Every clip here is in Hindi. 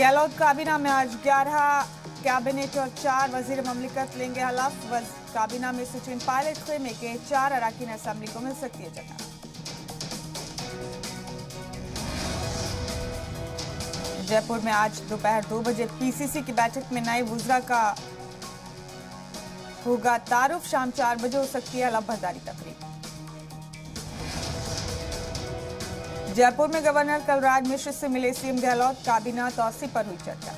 गहलोत काबीना में आज 11 कैबिनेट और 4 वजीर ममलिकत लेंगे हलफ। काबीना में सचिन पायलट खेमे के 4 अरकान असेंबली को मिल सकती है जगह। जयपुर में आज दोपहर 2 बजे पीसीसी की बैठक में नए वुज़रा का होगा तारुफ। शाम 4 बजे हो सकती है हलफ बर्दारी तकरीब। जयपुर में गवर्नर कलराज मिश्र से मिले सीएम गहलोत, काबीना तौसी पर हुई चर्चा।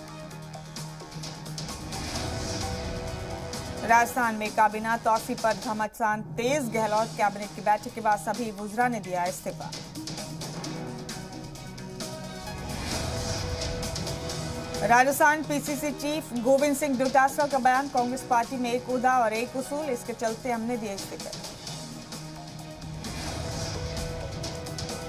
राजस्थान में काबीना तौसी पर घमासान तेज। गहलोत कैबिनेट की बैठक के बाद सभी वुज़रा ने दिया इस्तीफा। राजस्थान पीसीसी चीफ गोविंद सिंह डोटासरा का बयान, कांग्रेस पार्टी में एक ओहदा और एक उसूल, इसके चलते हमने दिए इस्तीफे।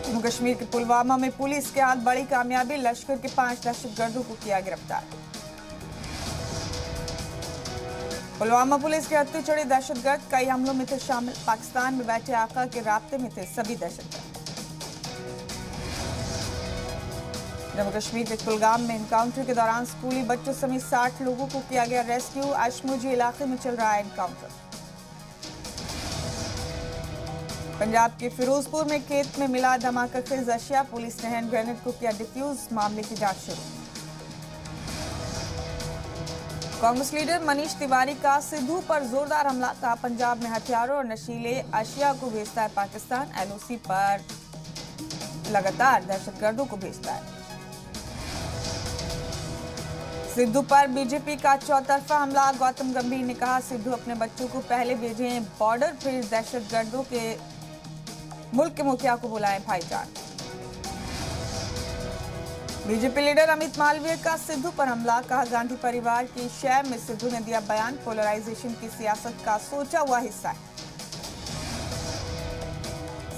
जम्मू कश्मीर के पुलवामा में पुलिस के हाथ बड़ी कामयाबी, लश्कर के 5 दहशतगर्दों को किया गिरफ्तार। पुलवामा पुलिस के हत्थे चढ़े दहशतगर्द कई हमलों में थे शामिल। पाकिस्तान में बैठे आका के राब्ते में थे सभी दहशतगर्द। जम्मू कश्मीर के कुलगाम में एनकाउंटर के दौरान स्कूली बच्चों समेत 60 लोगों को किया गया रेस्क्यू। अशमुजी इलाके में चल रहा है एनकाउंटर। पंजाब के फिरोजपुर में खेत में मिला धमाकेखेज अशिया, पुलिस ने हैंड ग्रेनेड को किया डिफ्यूज, मामले की जांच शुरू। कांग्रेस लीडर मनीष तिवारी का सिद्धू पर जोरदार हमला, कहा पंजाब में हथियारों और नशीले अशिया को भेजता है पाकिस्तान, एलओसी पर लगातार दहशतगर्दों को भेजता है। सिद्धू पर बीजेपी का चौतरफा हमला, गौतम गंभीर ने कहा सिद्धू अपने बच्चों को पहले भेजें बॉर्डर, फिर दहशतगर्दों के मुल्क के मुखिया को बुलाएं भाईजान। बीजेपी लीडर अमित मालवीय का सिद्धू पर हमला, कहा गांधी परिवार की शय में सिद्धू ने दिया बयान, पोलराइजेशन की सियासत का सोचा हुआ हिस्सा है।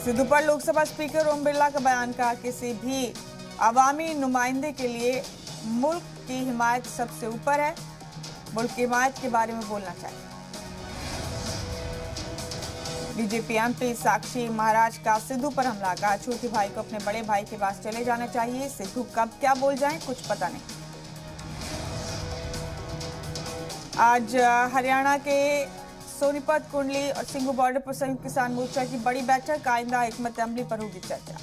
सिद्धू पर लोकसभा स्पीकर ओम बिरला का बयान, कहा किसी भी अवामी नुमाइंदे के लिए मुल्क की हिमायत सबसे ऊपर है, मुल्क की हिमायत के बारे में बोलना चाहिए। बीजेपी एमपी साक्षी महाराज का सिद्धू पर हमला, कहा छोटे भाई को अपने बड़े भाई के पास चले जाना चाहिए, सिद्धू कब क्या बोल जाएं कुछ पता नहीं। आज हरियाणा के सोनीपत, कुंडली और सिंघू बॉर्डर पर संयुक्त किसान मोर्चा की बड़ी बैठक, आइंदा हिकमत अमली पर होगी चर्चा।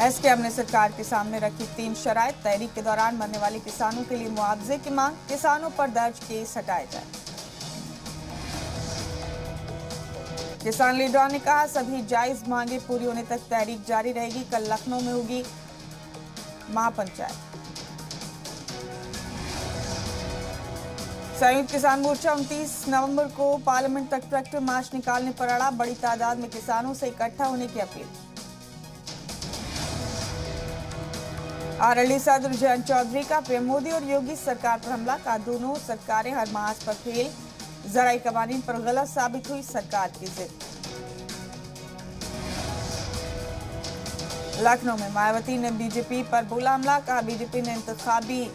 एसकेएम ने सरकार के सामने रखी 3 शराइत, तहरीक के दौरान मरने वाले किसानों के लिए मुआवजे की मांग, किसानों पर दर्ज केस हटाए जाए। किसान लीडरों ने कहा सभी जायज मांगे पूरी होने तक तहरीक जारी रहेगी। कल लखनऊ में होगी महापंचायत। संयुक्त किसान मोर्चा 29 नवंबर को पार्लियामेंट तक ट्रैक्टर मार्च निकालने पर अड़ा, बड़ी तादाद में किसानों से इकट्ठा होने की अपील। आरएलडी सदर जयंत चौधरी का पीएम मोदी और योगी सरकार पर हमला, का दोनों सरकारें हर मास पर फेल, ज़राई कवानीन पर गलत साबित हुई सरकार की जिद। लखनऊ में मायावती ने बीजेपी पर बोला हमला, कहा बीजेपी ने इंतखाबी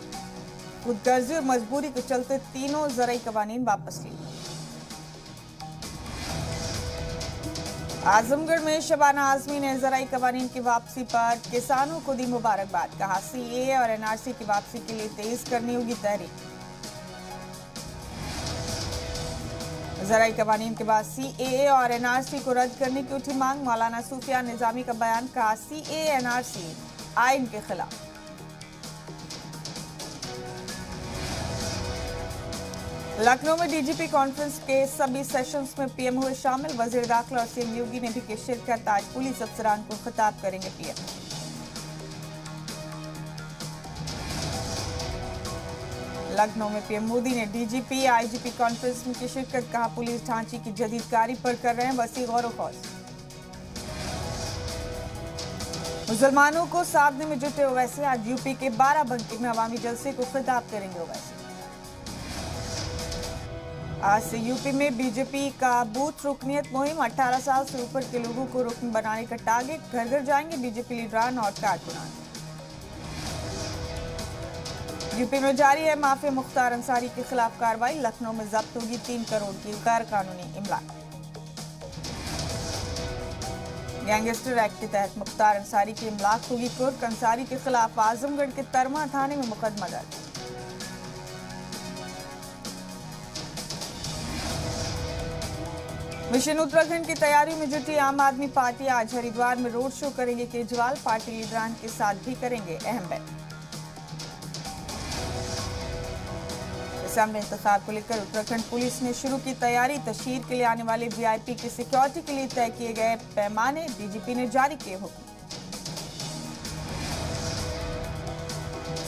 खुदगर्जी और मजबूरी के चलते तीनों ज़राई कवानीन वापस ली। आजमगढ़ में शबाना आजमी ने ज़राई कवानीन की वापसी पर किसानों को दी मुबारकबाद, कहा सीएए और एनआरसी की वापसी के लिए तेज करनी होगी तहरीक। ज़राई कवानीन के बाद सीएए और एनआरसी को रद्द करने की उठी मांग, मौलाना सूफिया निजामी का बयान, कहा सीएए एनआरसी आइन के खिलाफ। लखनऊ में डीजीपी कॉन्फ्रेंस के सभी सेशंस में पीएम हुए शामिल, वजीर दाखिला और सीएम योगी ने भी की शिरकत। आज पुलिस अफसरान को खिताब करेंगे पीएम। लखनऊ में पीएम मोदी ने डीजीपी आईजीपी कॉन्फ्रेंस में की शिरकत, कहा पुलिस ढांचे की जदीदकारी पर कर रहे हैं वसी गौर व खौज। मुसलमानों को साधने में जुटे ओवैसी, आज यूपी के बाराबंकी में अवामी जलसे को खिताब करेंगे ओवैसी। आज से यूपी में बीजेपी का बूथ रुकनियत मुहिम, 18 साल से ऊपर के लोगों को रुकन बनाने का टारगेट, घर घर जाएंगे बीजेपी लीडरान और कारकुनान। यूपी में जारी है माफिया मुख्तार अंसारी के खिलाफ कार्रवाई, लखनऊ में जब्त होगी 3 करोड़ की गैर कानूनी इमलाक। गैंगस्टर एक्ट के तहत मुख्तार अंसारी की इमलाक होगी कुर्क। अंसारी के खिलाफ आजमगढ़ के तरमा थाने में मुकदमा दर्ज। मिशन उत्तराखंड की तैयारियों में जुटी आम आदमी पार्टी आज हरिद्वार में रोड शो करेंगे केजरीवाल। पार्टी लीडरान के साथ भी करेंगे अहम बैठक। असम इंतखाब को लेकर उत्तराखंड पुलिस ने शुरू की तैयारी। तशहीर के लिए आने वाले वीआईपी की सिक्योरिटी के लिए तय किए गए पैमाने डीजीपी ने जारी किए हुक्म।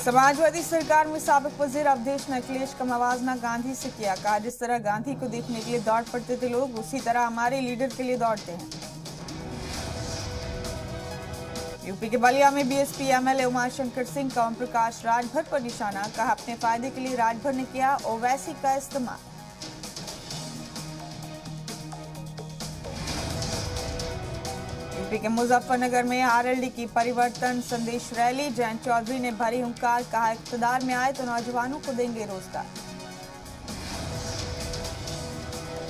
समाजवादी सरकार में साबिक वजीर अवधेश ने अखिलेश का मवाजना गांधी से किया। कहा, जिस तरह गांधी को देखने के लिए दौड़ पड़ते थे लोग, उसी तरह हमारे लीडर के लिए दौड़ते हैं। यूपी के बलिया में बीएसपी एमएलए उमाशंकर सिंह का ओम प्रकाश राजभर पर निशाना। कहा, अपने फायदे के लिए राजभर ने किया ओवैसी का इस्तेमाल। यूपी के मुजफ्फरनगर में आरएलडी की परिवर्तन संदेश रैली। जयंत चौधरी ने भरी हुंकार। कहा, इख्तियार में आए तो नौजवानों को देंगे रोजगार।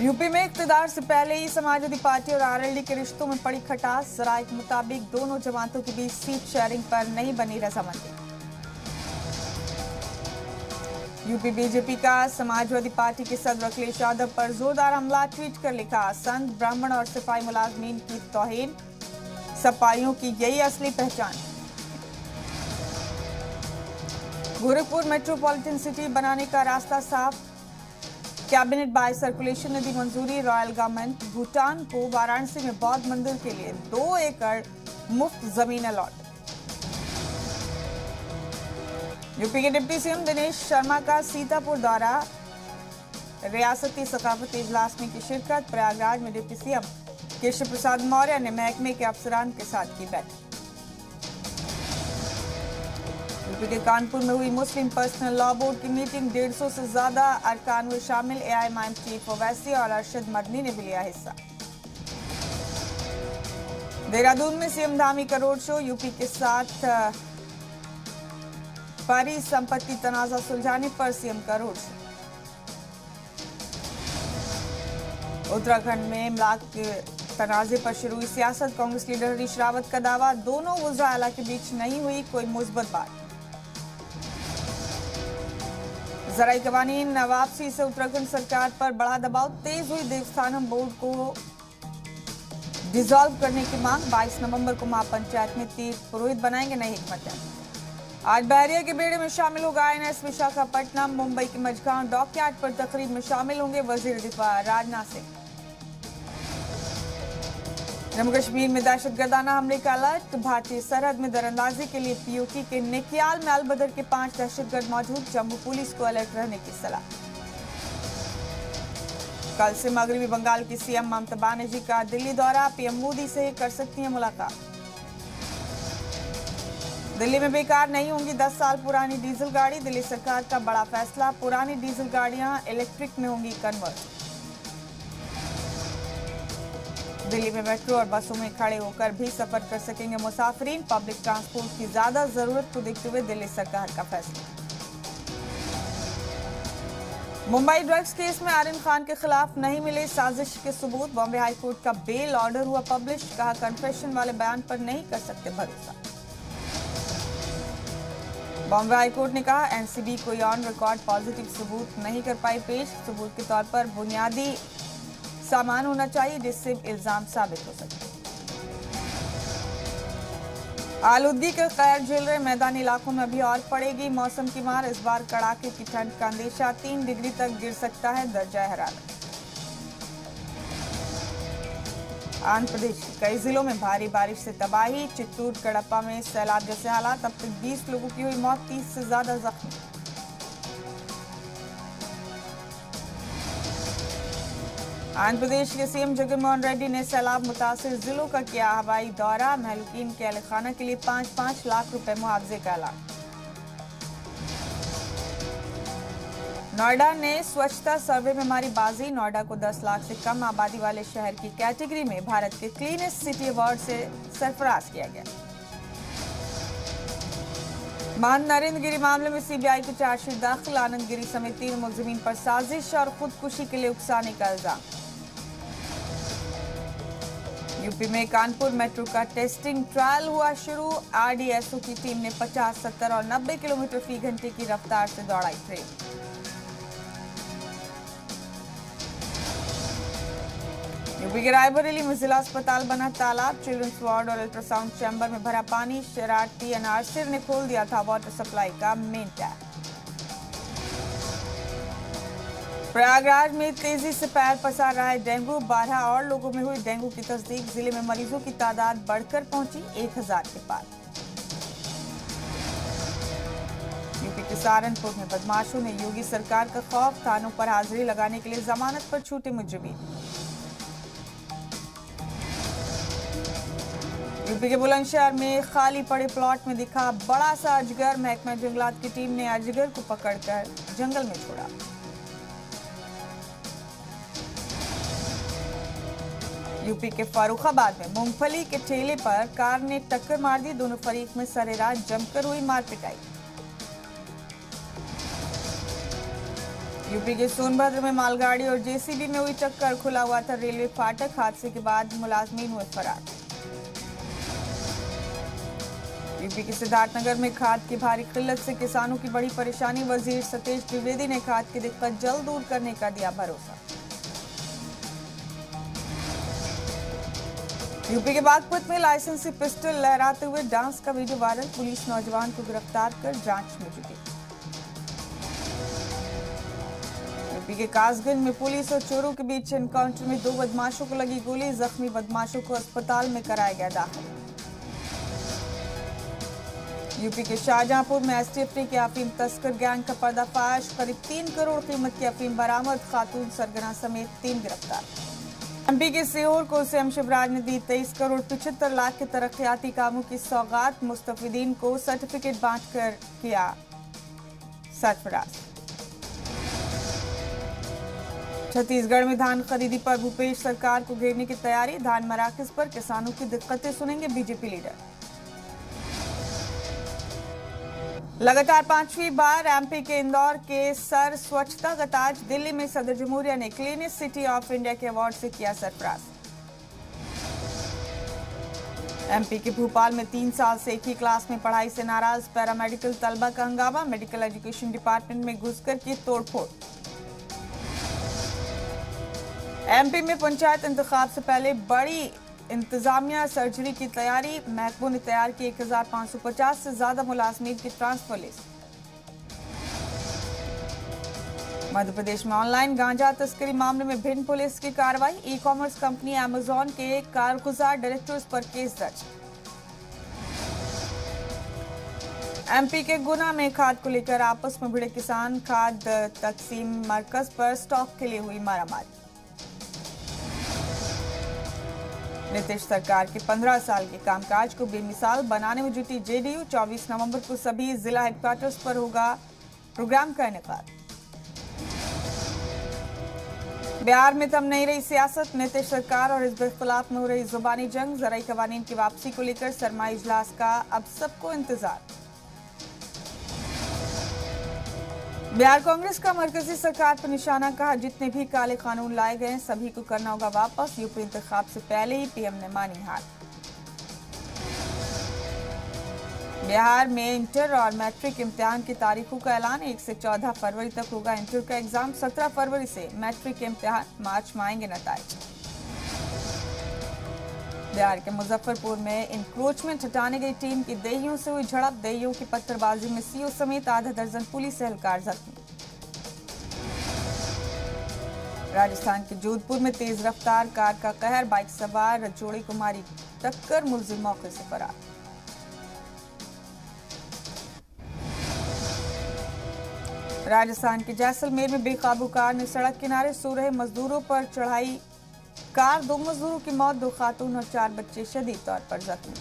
यूपी में इख्तियार से पहले ही समाजवादी पार्टी और आरएलडी के रिश्तों में पड़ी खटास। जराये के मुताबिक दोनों जमातों के बीच सीट शेयरिंग पर नहीं बनी रजामंदी। यूपी बीजेपी का समाजवादी पार्टी के सदर अखिलेश यादव पर जोरदार हमला। ट्वीट कर लिखा, संत ब्राह्मण और सिपाही मुलाजमीन की तौहीन, सपाइयों की यही असली पहचान। गोरखपुर मेट्रोपॉलिटन सिटी बनाने का रास्ता साफ। कैबिनेट बाय सर्कुलेशन ने दी मंजूरी। रॉयल गवर्नमेंट भूटान को वाराणसी में बौद्ध मंदिर के लिए 2 एकड़ मुफ्त जमीन अलॉट। यूपी के डिप्टी सीएम दिनेश शर्मा का सीतापुर दौरा। रियासती सकाफती इजलास में की शिरकत। प्रयागराज में डिप्टी सीएम केशव प्रसाद मौर्य ने महकमे के अफसरान के साथ की बैठक। यूपी के कानपुर में हुई मुस्लिम पर्सनल लॉ बोर्ड की मीटिंग। 150 से ज्यादा अरकान में शामिल। एआईएमआईएम चीफ ओवैसी और अरशद मदनी ने भी लिया हिस्सा। देहरादून में सीएम धामी का रोड शो। यूपी के साथ पारी संपत्ति तनाजा सुलझाने पर सीएम का रोड शो। उत्तराखंड में इमलाक के तनाजे पर शुरू हुई सियासत। कांग्रेस लीडर हरीश रावत का दावा, दोनों वज़रा आला के बीच नहीं हुई कोई मुस्बत बात। ज़राई कवानीन वापसी से उत्तराखंड सरकार पर बड़ा दबाव। तेज हुई देवस्थानम बोर्ड को डिसॉल्व करने की मांग। 22 नवंबर को महापंचायत में तीर्थ पुरोहित बनाएंगे नई हिकमत। आज बहरिया के बेड़े में शामिल होगा आईएनएस विशाखापट्टनम। मुंबई के मझगांव डॉकयार्ड पर तकरीब में शामिल होंगे वजीर दिफा राजनाथ सिंह। जम्मू कश्मीर में दहशतगर्दाना हमले का अलर्ट। भारतीय सरहद में दरअंदाजी के लिए पीओके के नेकियाल में अलबदर के 5 दहशतगर्द मौजूद। जम्मू पुलिस को अलर्ट रहने की सलाह। कल से मगरबी बंगाल की सीएम ममता बनर्जी का दिल्ली दौरा। पीएम मोदी से कर सकती है मुलाकात। दिल्ली में बेकार नहीं होंगी 10 साल पुरानी डीजल गाड़ी। दिल्ली सरकार का बड़ा फैसला। पुरानी डीजल गाड़ियां इलेक्ट्रिक में होंगी कन्वर्ट। दिल्ली में मेट्रो और बसों में खड़े होकर भी सफर कर सकेंगे मुसाफिरीन। पब्लिक ट्रांसपोर्ट की ज्यादा जरूरत को देखते हुए दिल्ली सरकार का फैसला। मुंबई ड्रग्स केस में आरिन खान के खिलाफ नहीं मिले साजिश के सबूत। बॉम्बे हाईकोर्ट का बेल ऑर्डर हुआ पब्लिश। कहा, कन्फेशन वाले बयान पर नहीं कर सकते भरोसा। बॉम्बे हाईकोर्ट ने कहा, एनसीबी कोई ऑन रिकॉर्ड पॉजिटिव सबूत नहीं कर पाई पेश। सबूत के तौर पर बुनियादी सामान होना चाहिए जिससे इल्जाम साबित हो सके। आलूदगी के कैर झेल रहे मैदानी इलाकों में अभी और पड़ेगी मौसम की मार। इस बार कड़ाके की ठंड का अंदेशा। 3 डिग्री तक गिर सकता है दर्जा हरारत। आंध्र प्रदेश के कई जिलों में भारी बारिश से तबाही। चित्तूर कडप्पा में सैलाब जैसे हालात। अब तक 20 लोगों की हुई मौत, 30 से ज्यादा जख्मी। आंध्र प्रदेश के सीएम जगनमोहन रेड्डी ने सैलाब मुतासिर जिलों का किया हवाई दौरा। महलूकीन के अहलखाना के लिए 5-5 लाख रुपए मुआवजे का ऐलान। नोएडा ने स्वच्छता सर्वे में मारी बाजी। नोएडा को 10 लाख से कम आबादी वाले शहर की कैटेगरी में भारत के क्लीनेस्ट सिटी अवार्ड से सरफराज किया गया। महंत नरेंद्र गिरी मामले में सीबीआई की चार्जशीट दाखिल। आनंद गिरी समेत 3 मुलजिमीन पर साजिश और खुदकुशी के लिए उकसाने का इल्जाम। यूपी में कानपुर मेट्रो का टेस्टिंग ट्रायल हुआ शुरू। आरडीएसओ की टीम ने 50, 70 और 90 किलोमीटर फी घंटे की रफ्तार से दौड़ाई ट्रेन। यूपी के रायबरेली में जिला अस्पताल बना तालाब। चिल्ड्रंस वार्ड और अल्ट्रासाउंड चैम्बर में भरा पानी। शरारती अनारसिर ने खोल दिया था वाटर सप्लाई का मेन टैप। प्रयागराज में तेजी से पैर पसार रहा है डेंगू। 12 और लोगों में हुई डेंगू की तस्दीक। जिले में मरीजों की तादाद बढ़कर पहुंची 1000 के पार। यूपी के सहारनपुर में बदमाशों ने योगी सरकार का खौफ। थानों पर हाजिरी लगाने के लिए जमानत पर छूटे मुजरिमीन। यूपी के बुलंदशहर में खाली पड़े प्लॉट में दिखा बड़ा सा अजगर। महकमा जंगलात की टीम ने अजगर को पकड़कर जंगल में छोड़ा। यूपी के फर्रुखाबाद में मूंगफली के ठेले पर कार ने टक्कर मार दी। दोनों फरीक में सरेरात जमकर हुई मारपिटाई। यूपी के सोनभद्र में मालगाड़ी और जेसीबी में हुई टक्कर। खुला हुआ था रेलवे फाटक। हादसे के बाद मुलाजमीन हुए फरार। यूपी के सिद्धार्थनगर में खाद की भारी किल्लत से किसानों की बड़ी परेशानी। वजीर सतीश द्विवेदी ने खाद की दिक्कत जल्द दूर करने का दिया भरोसा। यूपी के बागपत में लाइसेंसी पिस्टल लहराते हुए डांस का वीडियो वायरल। पुलिस नौजवान को गिरफ्तार कर जांच में जुटी। यूपी के कासगंज में पुलिस और चोरों के बीच एनकाउंटर में 2 बदमाशों को लगी गोली। जख्मी बदमाशों को अस्पताल में कराया गया दाखिल। यूपी के शाहजहांपुर में एसटीएफ के अफीम तस्कर गैंग का पर्दाफाश। करीब 3 करोड़ कीमत की अफीम बरामद। खातून सरगना समेत 3 गिरफ्तार। एमपी के सीहोर को सीएम शिवराज ने दी 23 करोड़ 75 लाख के तरक्याती कामों की सौगात। मुस्तफिदीन को सर्टिफिकेट बांटकर किया सरफराज। छत्तीसगढ़ में धान खरीदी पर भूपेश सरकार को घेरने की तैयारी। धान मराकज पर किसानों की दिक्कतें सुनेंगे बीजेपी लीडर। लगातार 5वीं बार एमपी के इंदौर के सर स्वच्छता का ताज। दिल्ली में सदर जमहूरिया ने क्लीनेस्ट सिटी ऑफ इंडिया के अवार्ड से किया सरफराज। एमपी के भोपाल में 3 साल से एक ही क्लास में पढ़ाई से नाराज पैरामेडिकल तलबा का हंगामा। मेडिकल एजुकेशन डिपार्टमेंट में घुसकर की तोड़फोड़। एमपी में पंचायत इंतखाब से पहले बड़ी इंतजामिया सर्जरी की तैयारी। महकमों ने तैयार की 1550 से ज्यादा मुलाजमीन की ट्रांसफर लिस्ट। मध्य प्रदेश में ऑनलाइन गांजा तस्करी मामले में भिंड पुलिस की कार्रवाई। ई कॉमर्स कंपनी अमेजॉन के कारगुजार डायरेक्टर्स पर केस दर्ज। एमपी के गुना में खाद को लेकर आपस में भिड़े किसान। खाद तकसीम मरकज पर स्टॉक के लिए हुई मारामारी। नीतीश सरकार के 15 साल के कामकाज को बेमिसाल बनाने में जुटी जेडीयू। 24 नवंबर को सभी जिला हेडक्वार्टर्स पर होगा प्रोग्राम का इनेकाद। बिहार में थम नहीं रही सियासत। नीतीश सरकार और हिजबुल खिलाफ में हो रही जुबानी जंग। ज़राई कवानीन की वापसी को लेकर सरमाई इजलास का अब सबको इंतजार। बिहार कांग्रेस का मरकजी सरकार पर निशाना। कहा जितने भी काले कानून लाए गए सभी को करना होगा वापस। यूपी इंतखाब से पहले ही पीएम ने मानी हार। बिहार में इंटर और मैट्रिक इम्तिहान की तारीखों का ऐलान। 1 से 14 फरवरी तक होगा इंटर का एग्जाम। 17 फरवरी से मैट्रिक के इम्तिहान। मार्च में आएंगे नतीजे। बिहार के मुजफ्फरपुर में इंक्रोचमेंट हटाने गई टीम की देहियों से हुई झड़प। देहियों की पत्थरबाजी में सीओ समेत आधा दर्जन पुलिस एहलकार जख्मी। राजस्थान के जोधपुर में तेज रफ्तार कार का कहर। बाइक सवार जोड़ी को मारी टक्कर। मुलजिम मौके से फरार। राजस्थान के जैसलमेर में बेकाबू कार ने सड़क किनारे सो रहे मजदूरों पर चढ़ाई कार। 2 मजदूरों की मौत। 2 खातून और 4 बच्चे शदीद तौर पर जख्मी।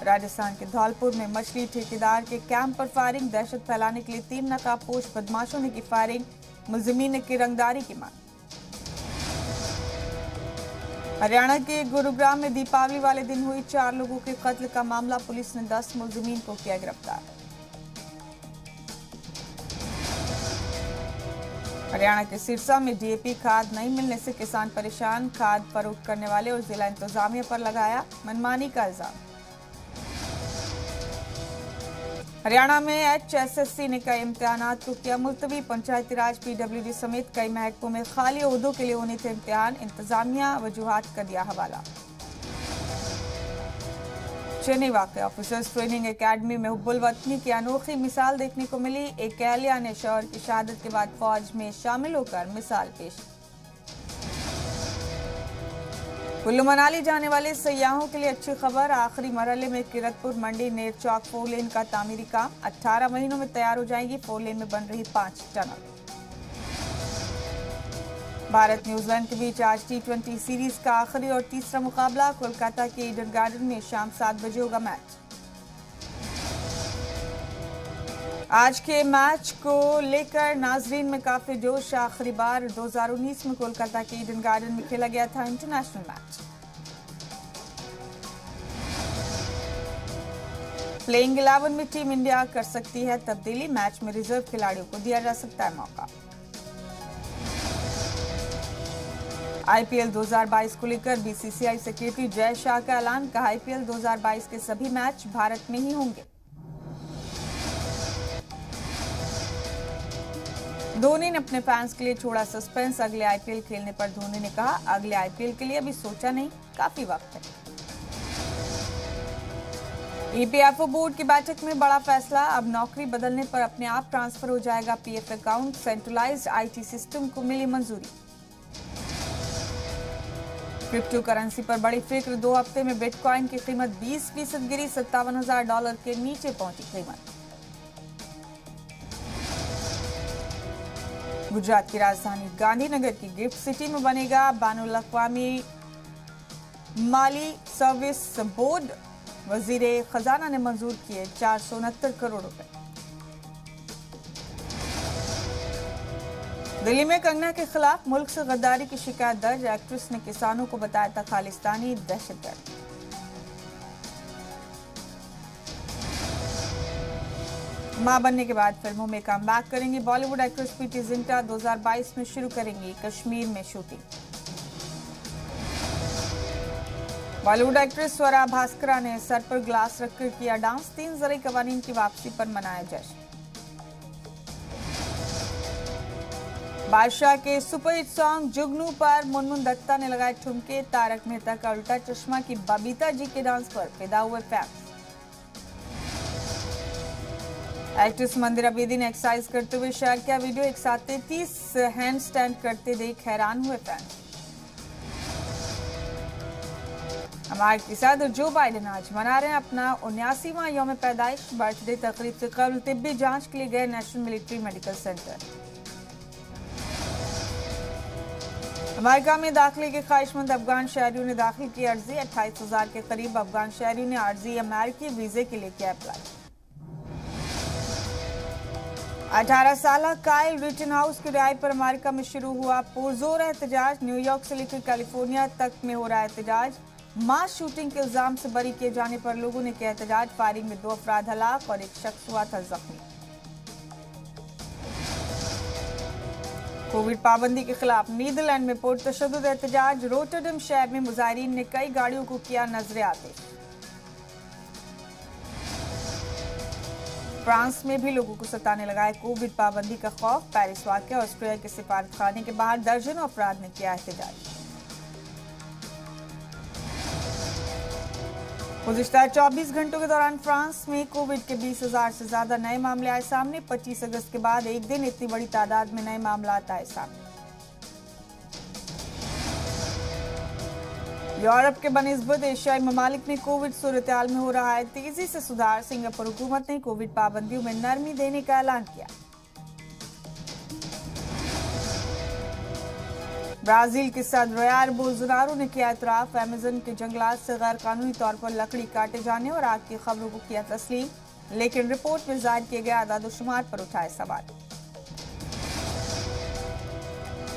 राजस्थान के धौलपुर में मछली ठेकेदार के कैंप पर फायरिंग। दहशत फैलाने के लिए 3 नकाबपोश बदमाशों ने की फायरिंग। मुलजिमीन ने की रंगदारी की मांग। हरियाणा के गुरुग्राम में दीपावली वाले दिन हुई 4 लोगों के कत्ल का मामला। पुलिस ने 10 मुलजिमीन को किया गिरफ्तार। हरियाणा के सिरसा में डीएपी खाद नहीं मिलने से किसान परेशान, खाद फरोख्त करने वाले और जिला इंतजामिया पर लगाया मनमानी का इल्जाम। हरियाणा में एचएसएससी ने कई इम्तिहानात को किया मुलतवी, पंचायती राज पीडब्ल्यूडी समेत कई महकमों में खाली ओहदों के लिए होने थे इम्तिहान, इंतजामिया वजूहात का दिया हवाला। चेन्नई वाक़या ऑफिसर्स ट्रेनिंग एकेडमी में हुब्बुल वतनी की अनोखी मिसाल देखने को मिली। एक एहलिया ने शौहर की शहादत के बाद फौज में शामिल होकर मिसाल पेश। कुल्लू मनाली जाने वाले सयाहों के लिए अच्छी खबर, आखिरी मरहले में किरतपुर मंडी नेर चौक 4 लेन का तामीरी काम 18 महीनों में तैयार हो जाएगी। 4 लेन में बन रही 5 टनल। भारत न्यूजीलैंड के बीच आज T20 सीरीज का आखिरी और तीसरा मुकाबला कोलकाता के ईडन गार्डन में शाम 7 बजे होगा मैच। आज के मैच को लेकर नाजरीन में काफी जोश, आखिरी बार 2019 में कोलकाता के ईडन गार्डन में खेला गया था इंटरनेशनल मैच। प्लेइंग 11 में टीम इंडिया कर सकती है तब्दीली, मैच में रिजर्व खिलाड़ियों को दिया जा सकता है मौका। आईपीएल 2022 को लेकर बीसीसीआई सेक्रेटरी जय शाह का ऐलान, कहा आईपीएल 2022 के सभी मैच भारत में ही होंगे। धोनी ने अपने फैंस के लिए छोड़ा सस्पेंस, अगले आईपीएल खेलने पर धोनी ने कहा अगले आईपीएल के लिए अभी सोचा नहीं, काफी वक्त है। ईपीएफओ बोर्ड की बैठक में बड़ा फैसला, अब नौकरी बदलने पर अपने आप ट्रांसफर हो जाएगा PF account, centralised IT system को मिली मंजूरी। क्रिप्टो करेंसी पर बड़ी फिक्र, 2 हफ्ते में बिटकॉइन की कीमत 20% गिरी, $57,000 के नीचे पहुंची कीमत। गुजरात की राजधानी गांधीनगर की गिफ्ट सिटी में बनेगा बैनुल अक़वामी माली सर्विस बोर्ड, वजीर खजाना ने मंजूर किए 469 करोड़ रुपए। दिल्ली में कंगना के खिलाफ मुल्क से गद्दारी की शिकायत दर्ज, एक्ट्रेस ने किसानों को बताया था खालिस्तानी दहशतगर्द। मां बनने के बाद फिल्मों में कम बैक करेंगी बॉलीवुड एक्ट्रेस प्रीति जिंटा, 2022 में शुरू करेंगी कश्मीर में शूटिंग। बॉलीवुड एक्ट्रेस स्वरा भास्करा ने सर पर ग्लास रखकर किया डांस, 3 ज़रई कवानीन की वापसी पर मनाया जश्न। बादशाह के सुपरहिट सॉन्ग जुगनू पर मुनमुन दत्ता ने लगाए ठुमके, तारक मेहता का उल्टा चश्मा की बबीता जी के डांस पर फिदा हुए फैंस। एक्ट्रेस मंदिरा बेदी ने एक्सरसाइज करते हुए शेयर किया वीडियो, एक साथ 33 हैंड स्टैंड करते देख हैरान हुए फैंस। अमेरिकी सदर जो बाइडेन आज मना रहे हैं अपना 79वां यौम पैदाइश, बर्थडे तकरीब से कबल तिब्बी जांच के लिए गए national military medical centre. America में दाखिले के ख्वाहिशमंद अफगान शहरियों ने दाखिल की अर्जी, 28,000 के करीब अफगान शहरियों ने आर्जी अमेरिकी वीजे के लिए किया अप्लाई। 18 साल काइल रिटनहाउस की रिहाई पर अमेरिका में शुरू हुआ पुरजोर एहतजाज, न्यूयॉर्क से लेकर कैलिफोर्निया तक में हो रहा एहतजाज। मास शूटिंग के इल्जाम से बरी किए जाने पर लोगों ने किया एहतजाज, फायरिंग में 2 अफराद हलाक और 1 शख्स हुआ था जख्मी। कोविड पाबंदी के खिलाफ नीदरलैंड में पुरतशद्दुद एहतजाज, रोटरडम शहर में मुजाहिरीन ने कई गाड़ियों को किया नजर आतिश। फ्रांस में भी लोगों को सताने लगा है कोविड पाबंदी का खौफ, पेरिस वाक़या, ऑस्ट्रिया के सिफारतखाने के बाहर दर्जनों अफराद ने किया एहतजाज। गुज़िश्ता 24 घंटों के दौरान फ्रांस में कोविड के 20,000 से ज्यादा नए मामले आए सामने, 25 अगस्त के बाद एक दिन इतनी बड़ी तादाद में नए मामला आए सामने। यूरोप के बनिस्बत एशियाई ममालिक में कोविड सूरत-ए-हाल में हो रहा है तेजी से सुधार, सिंगापुर हुकूमत ने कोविड पाबंदियों में नरमी देने का ऐलान किया। ब्राजील के सदर यार बोल्सोनारो ने किया एतराफ, अमेज़न के जंगलात से गैर कानूनी तौर पर लकड़ी काटे जाने और आग की खबरों को किया तस्लीम, लेकिन रिपोर्ट में जाहिर किए गए आदाद-ओ-शुमार पर उठाए सवाल।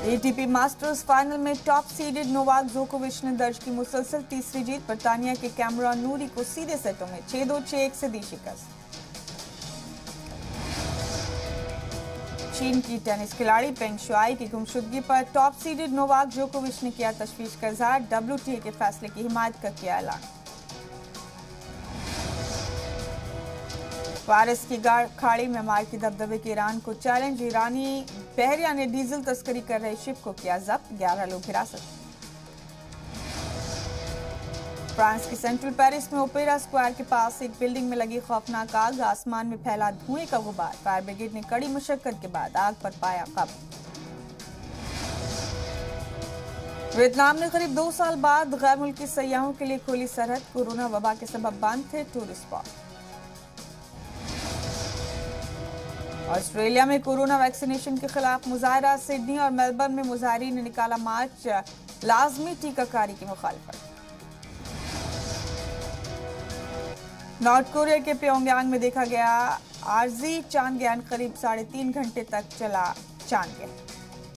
एटीपी मास्टर्स फाइनल में टॉप सीडेड नोवाक जोकोविच ने दर्ज की मुसलसल तीसरी जीत, बर्तानिया के कैमरॉन नूरी को सीधे सेटों में 6-2, 6-1 से दी शिकस्त। चीन की टेनिस खिलाड़ी पेंग शुआई की गुमशुदगी पर टॉप सीडेड नोवाक जोकोविच ने किया तशवीश का इजहार। WTA के फैसले की हिमायत का किया ऐलान। फारस की खाड़ी में मार की दबदबे के ईरान को चैलेंज। ईरानी बहरिया ने डीजल तस्करी कर रहे शिप को किया जब्त। 11 लोग हिरासत। फ्रांस के सेंट्रल पेरिस में ओपेरा स्क्वायर के पास एक बिल्डिंग में लगी खौफनाक आग। आसमान में फैला धुएं का गुबार। फायर ब्रिगेड ने कड़ी मुशक्कत के बाद आग पर पाया काबू। वियतनाम ने करीब 2 साल बाद गैर मुल्की सयाहों के लिए खोली सरहद। कोरोना वबा के सबब बंद थे टूरिस्ट स्पॉट। ऑस्ट्रेलिया में कोरोना वैक्सीनेशन के खिलाफ मुजाहरा। सिडनी और मेलबर्न में मुजाहरीन ने निकाला मार्च। लाजमी टीकाकारी की मुखालफत। नॉर्थ कोरिया के प्योंगयांग में देखा गया आरजी चांद्रयान। करीब 3.5 घंटे तक चला चांद्रयान।